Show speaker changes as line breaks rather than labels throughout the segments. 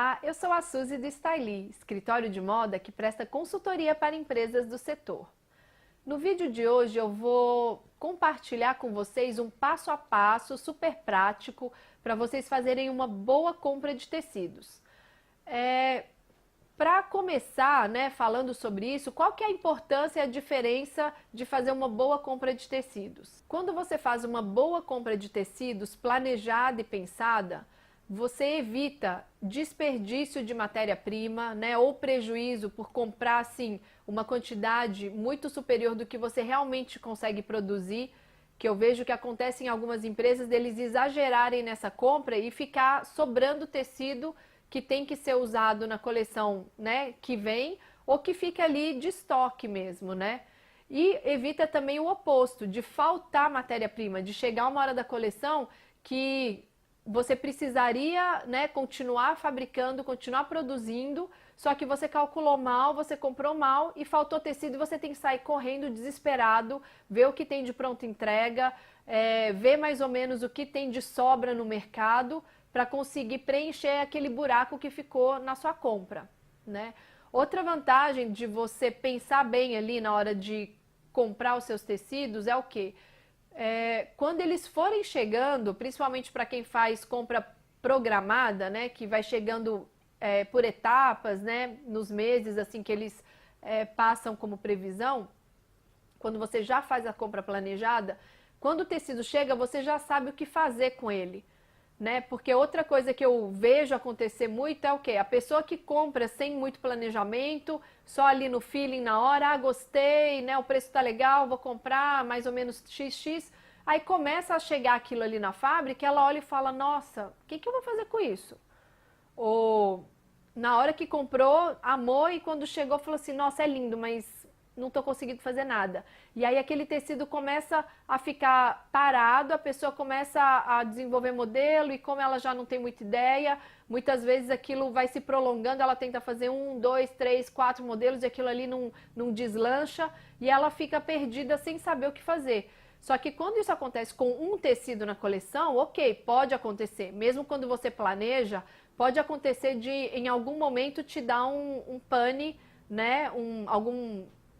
Olá, eu sou a Suzy do Styli, escritório de moda que presta consultoria para empresas do setor. No vídeo de hoje eu vou compartilhar com vocês um passo a passo super prático para vocês fazerem uma boa compra de tecidos. Para começar, falando sobre isso, qual que é a importância e a diferença de fazer uma boa compra de tecidos? Quando você faz uma boa compra de tecidos planejada e pensada, você evita desperdício de matéria-prima, ou prejuízo por comprar assim uma quantidade muito superior do que você realmente consegue produzir, que eu vejo que acontece em algumas empresas deles exagerarem nessa compra e ficar sobrando tecido que tem que ser usado na coleção, que vem, ou que fica ali de estoque mesmo, E evita também o oposto, de faltar matéria-prima, de chegar uma hora da coleção que você precisaria, continuar fabricando, continuar produzindo, só que você calculou mal, você comprou mal e faltou tecido e você tem que sair correndo desesperado, ver o que tem de pronta entrega, ver mais ou menos o que tem de sobra no mercado para conseguir preencher aquele buraco que ficou na sua compra, Outra vantagem de você pensar bem ali na hora de comprar os seus tecidos é o quê? Quando eles forem chegando, principalmente para quem faz compra programada, que vai chegando por etapas, nos meses assim que eles passam como previsão, quando você já faz a compra planejada, quando o tecido chega, você já sabe o que fazer com ele. Porque outra coisa que eu vejo acontecer muito é o quê? A pessoa que compra sem muito planejamento, só ali no feeling, na hora, gostei, o preço tá legal, vou comprar mais ou menos XX, aí começa a chegar aquilo ali na fábrica, ela olha e fala, nossa, o que eu vou fazer com isso? Ou na hora que comprou, amou e quando chegou falou assim, nossa, é lindo, mas não estou conseguindo fazer nada. E aí aquele tecido começa a ficar parado, a pessoa começa a desenvolver modelo e como ela já não tem muita ideia, muitas vezes aquilo vai se prolongando, ela tenta fazer 1, 2, 3, 4 modelos e aquilo ali não deslancha e ela fica perdida sem saber o que fazer. Só que quando isso acontece com um tecido na coleção, ok, pode acontecer. Mesmo quando você planeja, pode acontecer de em algum momento te dar um pane,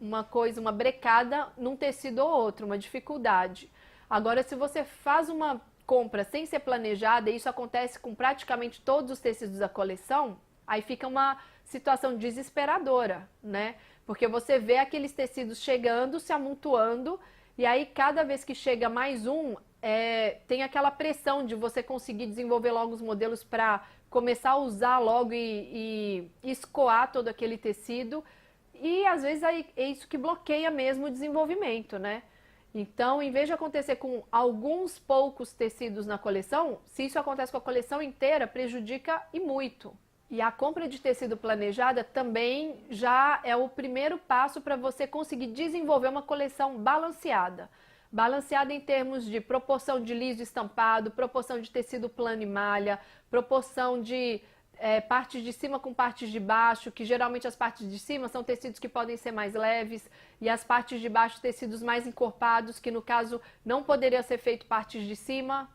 uma coisa, uma brecada num tecido ou outro, uma dificuldade. Agora, se você faz uma compra sem ser planejada, e isso acontece com praticamente todos os tecidos da coleção, aí fica uma situação desesperadora, Porque você vê aqueles tecidos chegando, se amontoando, e aí cada vez que chega mais um, tem aquela pressão de você conseguir desenvolver logo os modelos para começar a usar logo e escoar todo aquele tecido. E às vezes é isso que bloqueia mesmo o desenvolvimento, Então, em vez de acontecer com alguns poucos tecidos na coleção, se isso acontece com a coleção inteira, prejudica e muito. E a compra de tecido planejada também já é o primeiro passo para você conseguir desenvolver uma coleção balanceada. Balanceada em termos de proporção de liso estampado, proporção de tecido plano e malha, proporção de partes de cima com partes de baixo, que geralmente as partes de cima são tecidos que podem ser mais leves e as partes de baixo tecidos mais encorpados, que no caso não poderia ser feito partes de cima,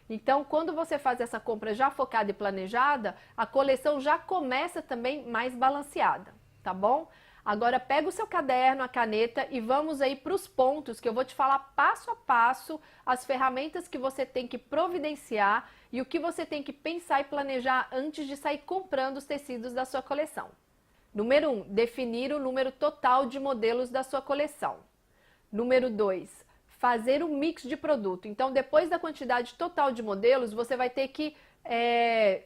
Então, quando você faz essa compra já focada e planejada, a coleção já começa também mais balanceada, tá bom? Agora pega o seu caderno, a caneta e vamos aí para os pontos que eu vou te falar passo a passo, as ferramentas que você tem que providenciar e o que você tem que pensar e planejar antes de sair comprando os tecidos da sua coleção. Número 1, definir o número total de modelos da sua coleção. Número 2, fazer um mix de produto. Então, depois da quantidade total de modelos, você vai ter que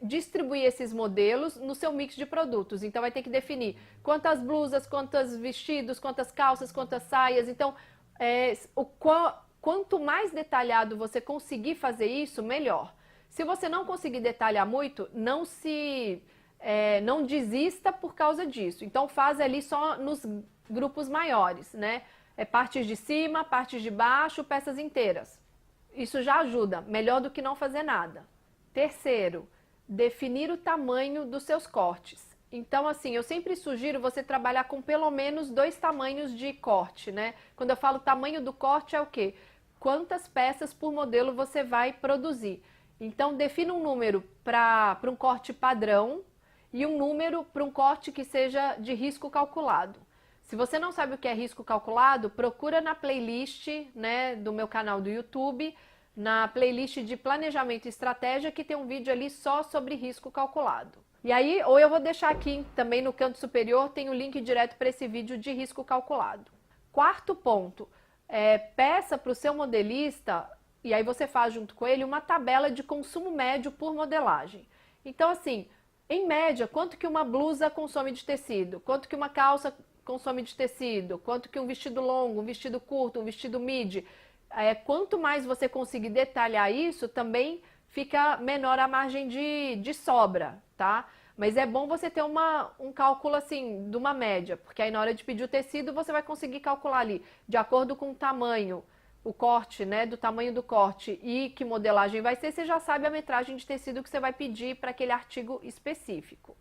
distribuir esses modelos no seu mix de produtos. Então vai ter que definir quantas blusas, quantos vestidos, quantas calças, quantas saias. Então quanto mais detalhado você conseguir fazer isso, melhor. Se você não conseguir detalhar muito, não desista por causa disso. Então faz ali só nos grupos maiores, partes de cima, partes de baixo, peças inteiras. Isso já ajuda, melhor do que não fazer nada. Terceiro, definir o tamanho dos seus cortes. Então, assim, eu sempre sugiro você trabalhar com pelo menos 2 tamanhos de corte, Quando eu falo tamanho do corte é o quê? Quantas peças por modelo você vai produzir. Então, defina um número para um corte padrão, e um número para um corte que seja de risco calculado. Se você não sabe o que é risco calculado, procura na playlist, né, do meu canal do YouTube, na playlist de planejamento e estratégia, que tem um vídeo ali só sobre risco calculado. E aí, ou eu vou deixar aqui também no canto superior, tem o link direto para esse vídeo de risco calculado. Quarto ponto, peça para o seu modelista, e aí você faz junto com ele, uma tabela de consumo médio por modelagem. Então assim, em média, quanto que uma blusa consome de tecido? Quanto que uma calça consome de tecido? Quanto que um vestido longo, um vestido curto, um vestido midi? Quanto mais você conseguir detalhar isso, também fica menor a margem de sobra, tá? Mas é bom você ter um cálculo assim, de uma média, porque aí na hora de pedir o tecido, você vai conseguir calcular ali, de acordo com o tamanho, o corte, né, do tamanho do corte e que modelagem vai ser, você já sabe a metragem de tecido que você vai pedir para aquele artigo específico.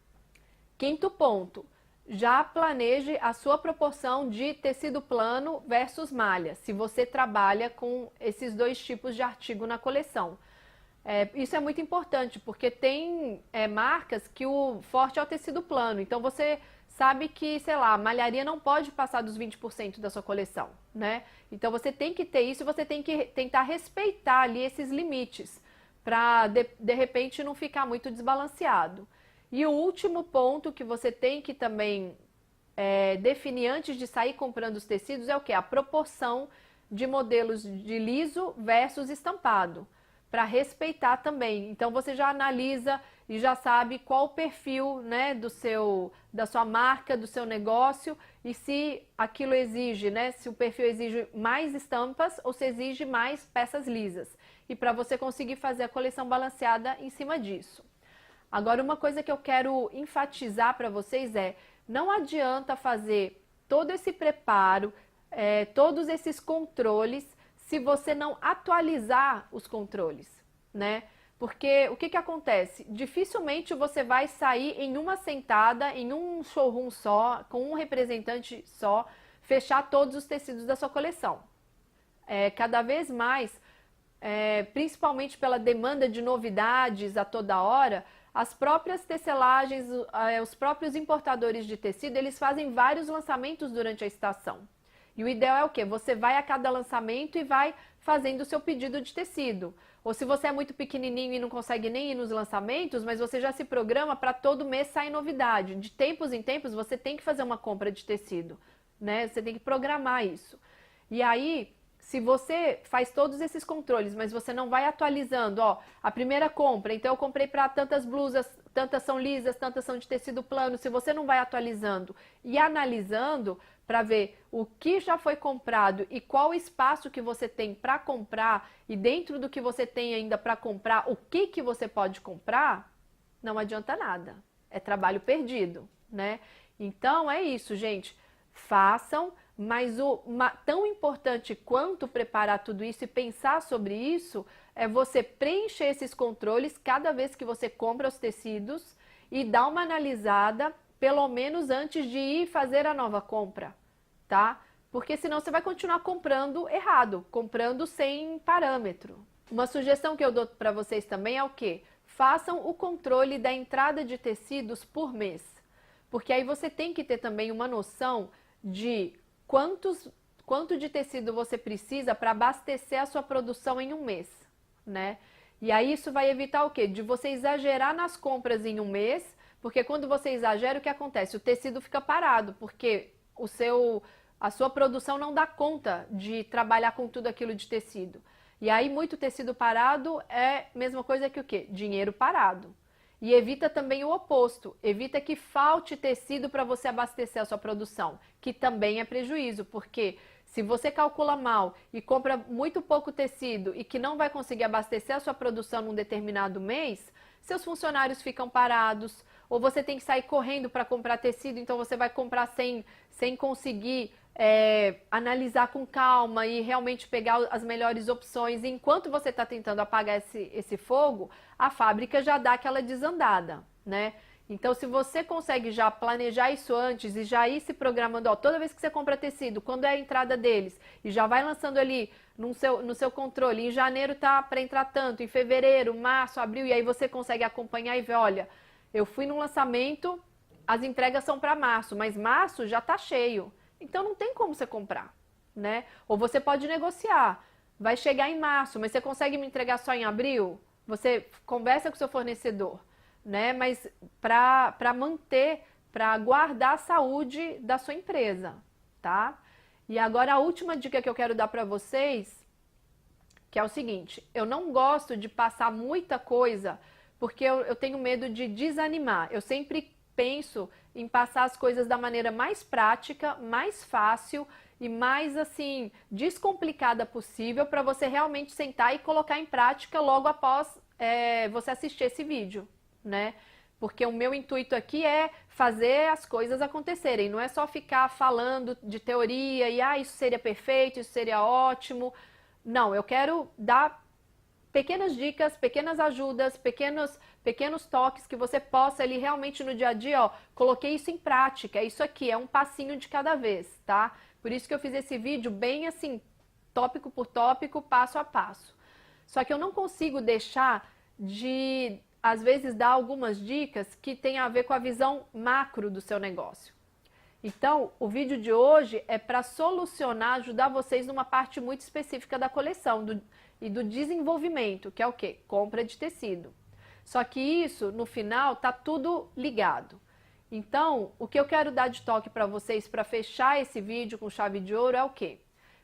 Quinto ponto, já planeje a sua proporção de tecido plano versus malha, se você trabalha com esses dois tipos de artigo na coleção. Isso é muito importante, porque tem marcas que o forte é o tecido plano, então você sabe que, sei lá, a malharia não pode passar dos 20% da sua coleção, né? Então você tem que ter isso e você tem que tentar respeitar ali esses limites, para de repente não ficar muito desbalanceado. E o último ponto que você tem que também definir antes de sair comprando os tecidos é o quê? A proporção de modelos de liso versus estampado, para respeitar também. Então você já analisa e já sabe qual o perfil, né, da sua marca, do seu negócio, e se aquilo exige, né, se o perfil exige mais estampas ou se exige mais peças lisas. E para você conseguir fazer a coleção balanceada em cima disso. Agora, uma coisa que eu quero enfatizar para vocês não adianta fazer todo esse preparo, todos esses controles, se você não atualizar os controles, né? Porque o que acontece? Dificilmente você vai sair em uma sentada, em um showroom só, com um representante só, fechar todos os tecidos da sua coleção. Cada vez mais, principalmente pela demanda de novidades a toda hora, as próprias tecelagens, os próprios importadores de tecido, eles fazem vários lançamentos durante a estação. E o ideal é o quê? Você vai a cada lançamento e vai fazendo o seu pedido de tecido. Ou se você é muito pequenininho e não consegue nem ir nos lançamentos, mas você já se programa para todo mês sair novidade. De tempos em tempos você tem que fazer uma compra de tecido, né? Você tem que programar isso. E aí, se você faz todos esses controles, mas você não vai atualizando, a primeira compra, então eu comprei para tantas blusas, tantas são lisas, tantas são de tecido plano, se você não vai atualizando e analisando para ver o que já foi comprado e qual o espaço que você tem para comprar e dentro do que você tem ainda para comprar, o que você pode comprar, não adianta nada. É trabalho perdido, né? Então é isso, gente. Façam, mas tão importante quanto preparar tudo isso e pensar sobre isso é você preencher esses controles cada vez que você compra os tecidos e dar uma analisada, pelo menos antes de ir fazer a nova compra, tá? Porque senão você vai continuar comprando errado, comprando sem parâmetro. Uma sugestão que eu dou para vocês também é o quê? Façam o controle da entrada de tecidos por mês, porque aí você tem que ter também uma noção de quanto de tecido você precisa para abastecer a sua produção em um mês, né? E aí isso vai evitar o quê? De você exagerar nas compras em um mês, porque quando você exagera, o que acontece? O tecido fica parado, porque a sua produção não dá conta de trabalhar com tudo aquilo de tecido. E aí muito tecido parado é a mesma coisa que o quê? Dinheiro parado. E evita também o oposto, evita que falte tecido para você abastecer a sua produção, que também é prejuízo, porque se você calcula mal e compra muito pouco tecido e que não vai conseguir abastecer a sua produção num determinado mês, seus funcionários ficam parados, ou você tem que sair correndo para comprar tecido, então você vai comprar sem conseguir analisar com calma e realmente pegar as melhores opções. E enquanto você está tentando apagar esse fogo, a fábrica já dá aquela desandada, né? Então, se você consegue já planejar isso antes e já ir se programando, toda vez que você compra tecido, quando é a entrada deles, e já vai lançando ali no seu controle, em janeiro tá para entrar tanto, em fevereiro, março, abril, e aí você consegue acompanhar e ver, olha, eu fui no lançamento, as entregas são para março, mas março já está cheio. Então não tem como você comprar, né? Ou você pode negociar. Vai chegar em março, mas você consegue me entregar só em abril? Você conversa com o seu fornecedor, né? Mas para manter, para guardar a saúde da sua empresa, tá? E agora a última dica que eu quero dar para vocês, que é o seguinte: eu não gosto de passar muita coisa, porque eu tenho medo de desanimar. Eu sempre penso em passar as coisas da maneira mais prática, mais fácil e mais assim descomplicada possível para você realmente sentar e colocar em prática logo após você assistir esse vídeo, né? Porque o meu intuito aqui é fazer as coisas acontecerem, não é só ficar falando de teoria e isso seria perfeito, isso seria ótimo. Não, eu quero dar pequenas dicas, pequenas ajudas, pequenos toques que você possa ali realmente no dia a dia, ó, coloquei isso em prática, é isso aqui, é um passinho de cada vez, tá? Por isso que eu fiz esse vídeo bem assim, tópico por tópico, passo a passo. Só que eu não consigo deixar de, às vezes, dar algumas dicas que tem a ver com a visão macro do seu negócio. Então, o vídeo de hoje é para solucionar, ajudar vocês numa parte muito específica da coleção e do desenvolvimento, que é o quê? Compra de tecido. Só que isso, no final, tá tudo ligado. Então, o que eu quero dar de toque para vocês para fechar esse vídeo com chave de ouro é o quê?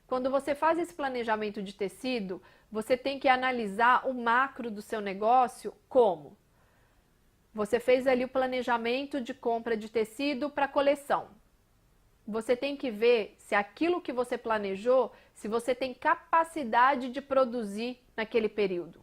Quando você faz esse planejamento de tecido, você tem que analisar o macro do seu negócio como? Você fez ali o planejamento de compra de tecido para coleção. Você tem que ver se aquilo que você planejou, se você tem capacidade de produzir naquele período.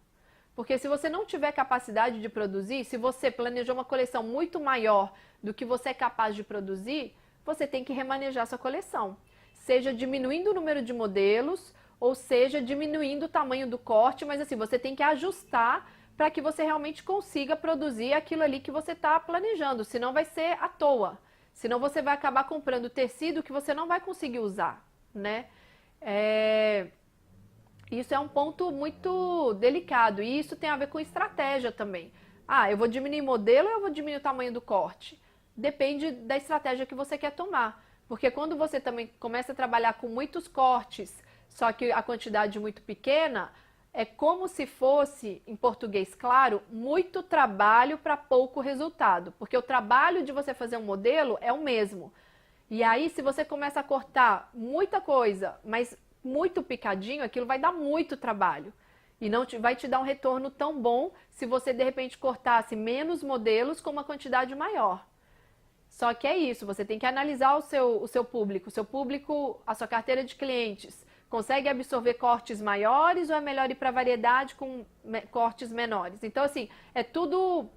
Porque se você não tiver capacidade de produzir, se você planejou uma coleção muito maior do que você é capaz de produzir, você tem que remanejar sua coleção. Seja diminuindo o número de modelos, ou seja diminuindo o tamanho do corte, mas assim, você tem que ajustar para que você realmente consiga produzir aquilo ali que você está planejando, senão vai ser à toa. Senão você vai acabar comprando tecido que você não vai conseguir usar, né? Isso é um ponto muito delicado e isso tem a ver com estratégia também. Eu vou diminuir modelo ou eu vou diminuir o tamanho do corte? Depende da estratégia que você quer tomar. Porque quando você também começa a trabalhar com muitos cortes, só que a quantidade muito pequena, é como se fosse, em português claro, muito trabalho para pouco resultado. Porque o trabalho de você fazer um modelo é o mesmo. E aí, se você começa a cortar muita coisa, mas muito picadinho, aquilo vai dar muito trabalho. E não vai te dar um retorno tão bom se você, de repente, cortasse menos modelos com uma quantidade maior. Só que é isso, você tem que analisar o seu público, a sua carteira de clientes. Consegue absorver cortes maiores ou é melhor ir para variedade com cortes menores? Então, assim, tudo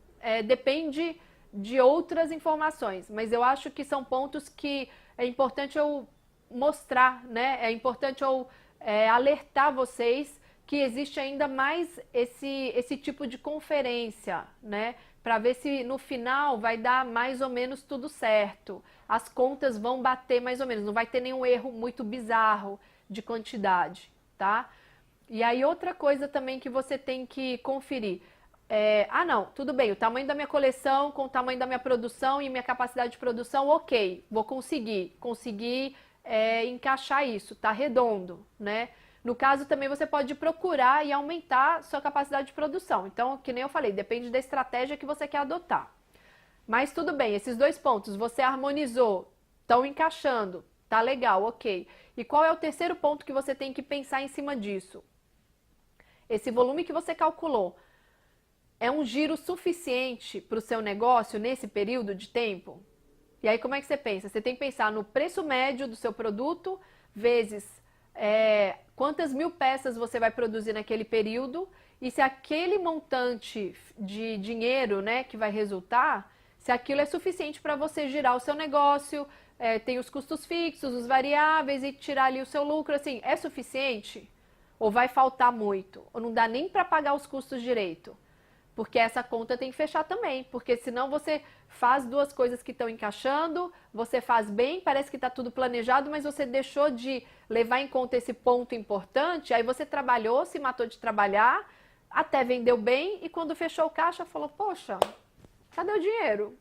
depende de outras informações, mas eu acho que são pontos que é importante eu mostrar, né? É importante eu alertar vocês que existe ainda mais esse tipo de conferência, né? Para ver se no final vai dar mais ou menos tudo certo. As contas vão bater mais ou menos, não vai ter nenhum erro muito bizarro de quantidade, tá? E aí outra coisa também que você tem que conferir. Não, tudo bem, o tamanho da minha coleção com o tamanho da minha produção e minha capacidade de produção, ok, vou conseguir encaixar isso, tá redondo, né? No caso também você pode procurar e aumentar sua capacidade de produção. Então, que nem eu falei, depende da estratégia que você quer adotar. Mas tudo bem, esses dois pontos você harmonizou, estão encaixando, tá legal, ok. E qual é o terceiro ponto que você tem que pensar em cima disso? Esse volume que você calculou é um giro suficiente para o seu negócio nesse período de tempo? E aí como é que você pensa? Você tem que pensar no preço médio do seu produto vezes quantas mil peças você vai produzir naquele período e se aquele montante de dinheiro, né, que vai resultar, se aquilo é suficiente para você girar o seu negócio, tem os custos fixos, os variáveis e tirar ali o seu lucro, assim, é suficiente? Ou vai faltar muito? Ou não dá nem para pagar os custos direito? Porque essa conta tem que fechar também, porque senão você faz duas coisas que estão encaixando, você faz bem, parece que está tudo planejado, mas você deixou de levar em conta esse ponto importante, aí você trabalhou, se matou de trabalhar, até vendeu bem e quando fechou o caixa falou, poxa, Cadê o dinheiro?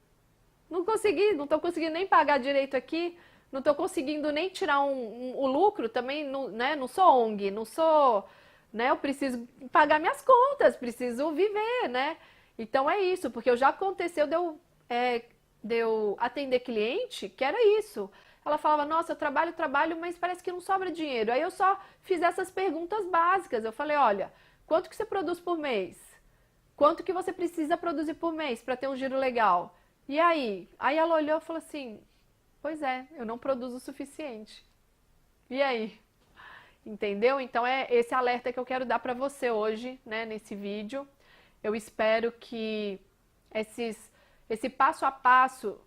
Não consegui, não estou conseguindo nem pagar direito aqui, não estou conseguindo nem tirar o lucro, também não, né, não sou ONG, não sou, né, eu preciso pagar minhas contas, preciso viver, né? Então é isso, porque já aconteceu de eu atender cliente que era isso. Ela falava, nossa, eu trabalho, mas parece que não sobra dinheiro. Aí eu só fiz essas perguntas básicas. Eu falei, olha, quanto que você produz por mês? Quanto que você precisa produzir por mês para ter um giro legal? E aí? Aí ela olhou e falou assim, pois é, eu não produzo o suficiente. E aí? Entendeu? Então é esse alerta que eu quero dar para você hoje, né, nesse vídeo. Eu espero que esse passo a passo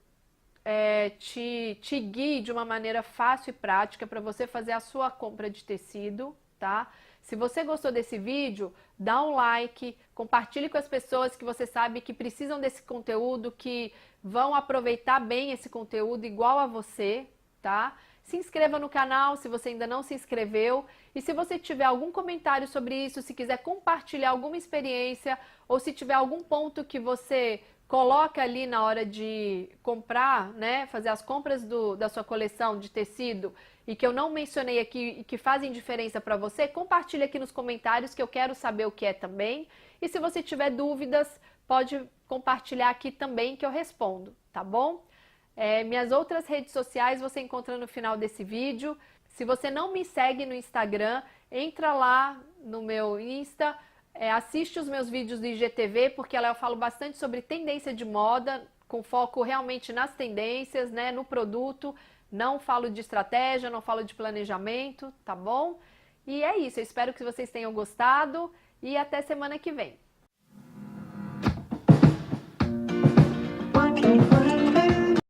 te guie de uma maneira fácil e prática para você fazer a sua compra de tecido, tá? Se você gostou desse vídeo, dá um like, compartilhe com as pessoas que você sabe que precisam desse conteúdo, que vão aproveitar bem esse conteúdo igual a você, tá? Se inscreva no canal se você ainda não se inscreveu e se você tiver algum comentário sobre isso, se quiser compartilhar alguma experiência ou se tiver algum ponto que você coloca ali na hora de comprar, né, fazer as compras da sua coleção de tecido e que eu não mencionei aqui e que fazem diferença para você, compartilha aqui nos comentários que eu quero saber o que é também. E se você tiver dúvidas, pode compartilhar aqui também que eu respondo, tá bom? Minhas outras redes sociais você encontra no final desse vídeo. Se você não me segue no Instagram, entra lá no meu Insta, assiste os meus vídeos do IGTV, porque lá eu falo bastante sobre tendência de moda, com foco realmente nas tendências, né, no produto. Não falo de estratégia, não falo de planejamento, tá bom? E é isso, eu espero que vocês tenham gostado e até semana que vem.